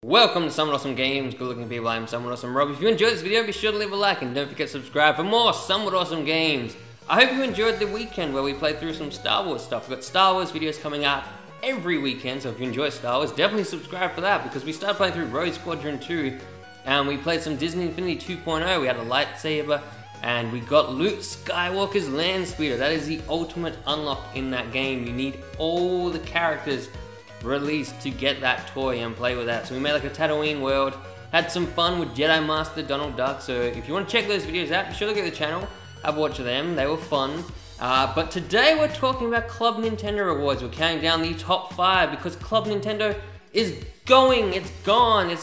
Welcome to Somewhat Awesome Games, good looking people, I'm Somewhat Awesome Rob. If you enjoyed this video, be sure to leave a like and don't forget to subscribe for more Somewhat Awesome Games. I hope you enjoyed the weekend where we played through some Star Wars stuff. We've got Star Wars videos coming out every weekend, so if you enjoy Star Wars, definitely subscribe for that, because we started playing through Rogue Squadron 2, and we played some Disney Infinity 2.0, we had a lightsaber, and we got Luke Skywalker's land speeder. That is the ultimate unlock in that game. You need all the characters released to get that toy and play with that. So we made like a Tatooine world, had some fun with Jedi Master Donald Duck. So if you want to check those videos out, be sure to go to the channel, have a watch of them, they were fun. But today we're talking about Club Nintendo Awards. We're counting down the top 5 because Club Nintendo is going, it's gone. It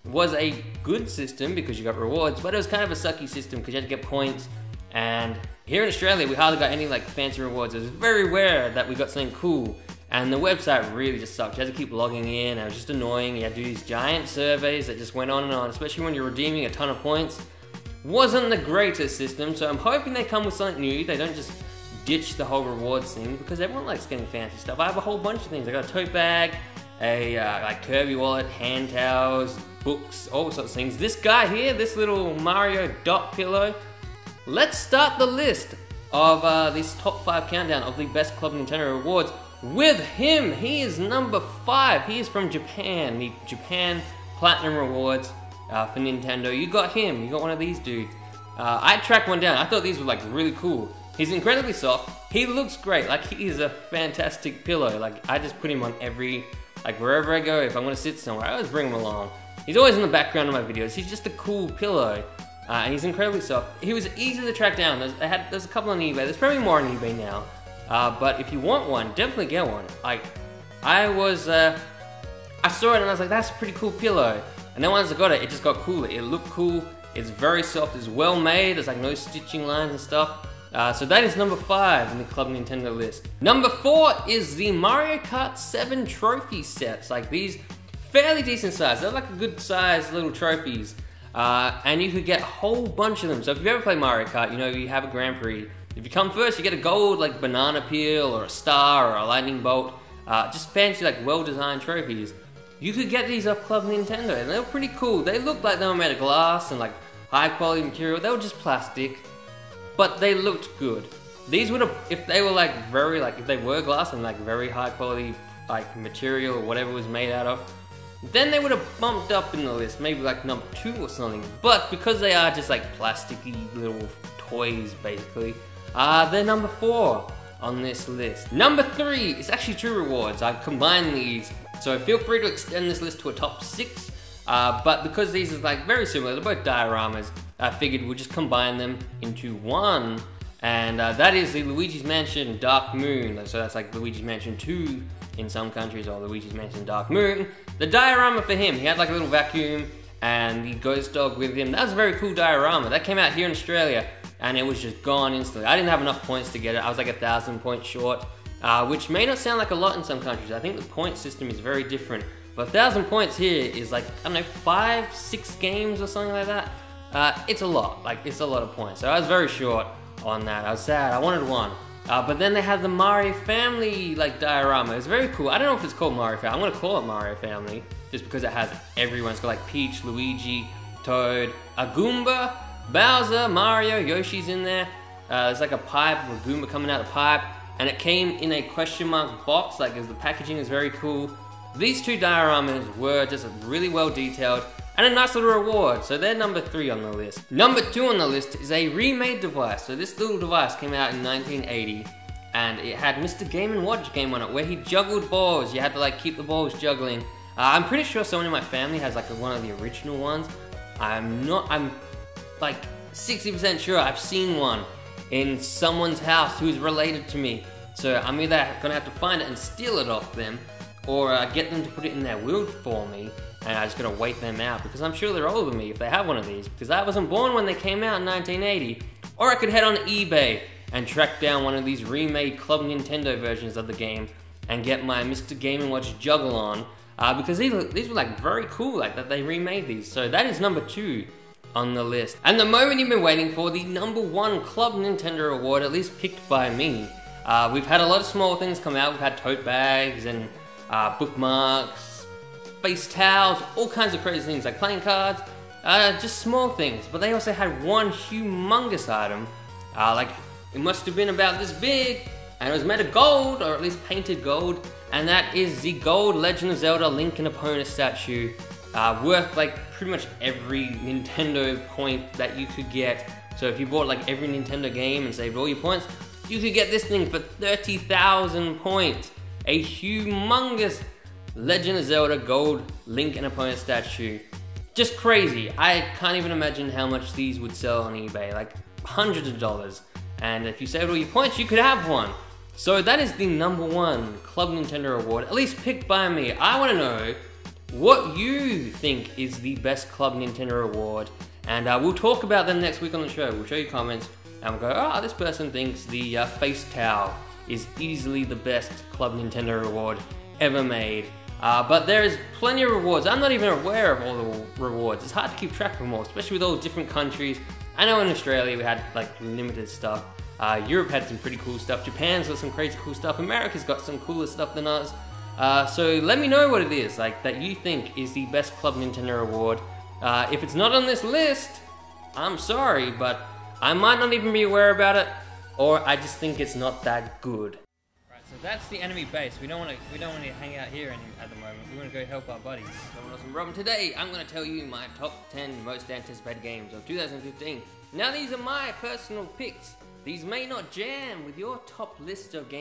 was a good system because you got rewards, but it was kind of a sucky system because you had to get points. And here in Australia, we hardly got any like fancy rewards. It was very rare that we got something cool. And the website really just sucked. You had to keep logging in, and it was just annoying. You had to do these giant surveys that just went on and on, especially when you're redeeming a ton of points. Wasn't the greatest system, so I'm hoping they come with something new. They don't just ditch the whole rewards thing, because everyone likes getting fancy stuff. I have a whole bunch of things. I got a tote bag, a like Kirby wallet, hand towels, books, all sorts of things. This guy here, this little Mario dot pillow. Let's start the list of this top 5 countdown of the best Club Nintendo awards. With him, he is number 5. He is from Japan, the Japan Platinum Rewards for Nintendo. You got him, you got one of these dudes. I tracked one down, I thought these were like really cool. He's incredibly soft, he looks great, like he is a fantastic pillow. Like I just put him on every, like wherever I go, if I'm gonna sit somewhere, I always bring him along. He's always in the background of my videos, he's just a cool pillow. And he's incredibly soft. He was easy to track down, there's a couple on eBay, there's probably more on eBay now. But if you want one, definitely get one. Like, I saw it and I was like, that's a pretty cool pillow. And then once I got it, it just got cooler. It looked cool, it's very soft, it's well made, there's like no stitching lines and stuff. So that is number 5 in the Club Nintendo list. Number 4 is the Mario Kart 7 trophy sets. Like these, fairly decent size. They're like a good size little trophies. And you could get a whole bunch of them. So if you've ever played Mario Kart, you know you have a Grand Prix. If you come first, you get a gold like banana peel or a star or a lightning bolt. Just fancy like well-designed trophies. You could get these off Club Nintendo and they were pretty cool. They looked like they were made of glass and like high quality material. They were just plastic, but they looked good. These would have, if they were like very like, if they were glass and like very high quality like material or whatever it was made out of, then they would have bumped up in the list, maybe like number 2 or something. But because they are just like plasticky little toys basically, they're number 4 on this list. Number 3 is actually 2 rewards. I've combined these, so feel free to extend this list to a top 6. But because these are like very similar, they're both dioramas, I figured we'll just combine them into one. And that is the Luigi's Mansion Dark Moon. So that's like Luigi's Mansion 2 in some countries, or Luigi's Mansion Dark Moon. The diorama for him, he had like a little vacuum and the ghost dog with him. That was a very cool diorama. That came out here in Australia, and it was just gone instantly. I didn't have enough points to get it. I was like 1,000 points short, which may not sound like a lot in some countries. I think the point system is very different. But 1,000 points here is like, I don't know, 5, 6 games or something like that. It's a lot, like it's a lot of points. So I was very short on that. I was sad, I wanted one. But then they had the Mario Family like diorama. It's very cool. I don't know if it's called Mario Family. I'm gonna call it Mario Family just because it has everyone. It's got like Peach, Luigi, Toad, a Goomba, Bowser, Mario, Yoshi's in there. There's like a pipe, a Goomba coming out of the pipe, and it came in a question mark box. Like the packaging is very cool. These 2 dioramas were just really well detailed and a nice little reward. So they're number 3 on the list. Number 2 on the list is a remade device. So this little device came out in 1980, and it had Mr. Game & Watch game on it where he juggled balls. You had to like keep the balls juggling. I'm pretty sure someone in my family has like one of the original ones. I'm like 60% sure I've seen one in someone's house who's related to me. So I'm either gonna have to find it and steal it off them, or get them to put it in their will for me, and I just gotta wait them out because I'm sure they're older than me if they have one of these, because I wasn't born when they came out in 1980. Or I could head on eBay and track down one of these remade Club Nintendo versions of the game and get my Mr. Game & Watch juggle on, because these were like very cool, like that they remade these. So that is number 2 on the list. And the moment you've been waiting for, the number 1 Club Nintendo award, at least picked by me. We've had a lot of small things come out. We've had tote bags and bookmarks, face towels, all kinds of crazy things like playing cards, just small things. But they also had one humongous item, like it must have been about this big, and it was made of gold, or at least painted gold, and that is the gold Legend of Zelda Link and Epona statue, worth like pretty much every Nintendo point that you could get. So if you bought like every Nintendo game and saved all your points, you could get this thing for 30,000 points. A humongous Legend of Zelda gold Link and Epona statue. Just crazy. I can't even imagine how much these would sell on eBay, like hundreds of dollars. And if you saved all your points, you could have one. So that is the #1 Club Nintendo award, at least picked by me. I want to know what you think is the best Club Nintendo award, and we'll talk about them next week on the show. We'll show you comments, and we'll go, oh, this person thinks the face towel is easily the best Club Nintendo award ever made. But there's plenty of rewards. I'm not even aware of all the rewards. It's hard to keep track of them all, especially with all different countries. I know in Australia we had like limited stuff. Europe had some pretty cool stuff. Japan's got some crazy cool stuff. America's got some cooler stuff than us. So let me know what it is like that you think is the best Club Nintendo award. If it's not on this list, I'm sorry, but I might not even be aware about it, or I just think it's not that good. Right, so that's the enemy base. We don't want to hang out here at the moment. We want to go help our buddies. Someone else from Robin. Today, I'm going to tell you my top 10 most anticipated games of 2015. Now, these are my personal picks. These may not jam with your top list of games.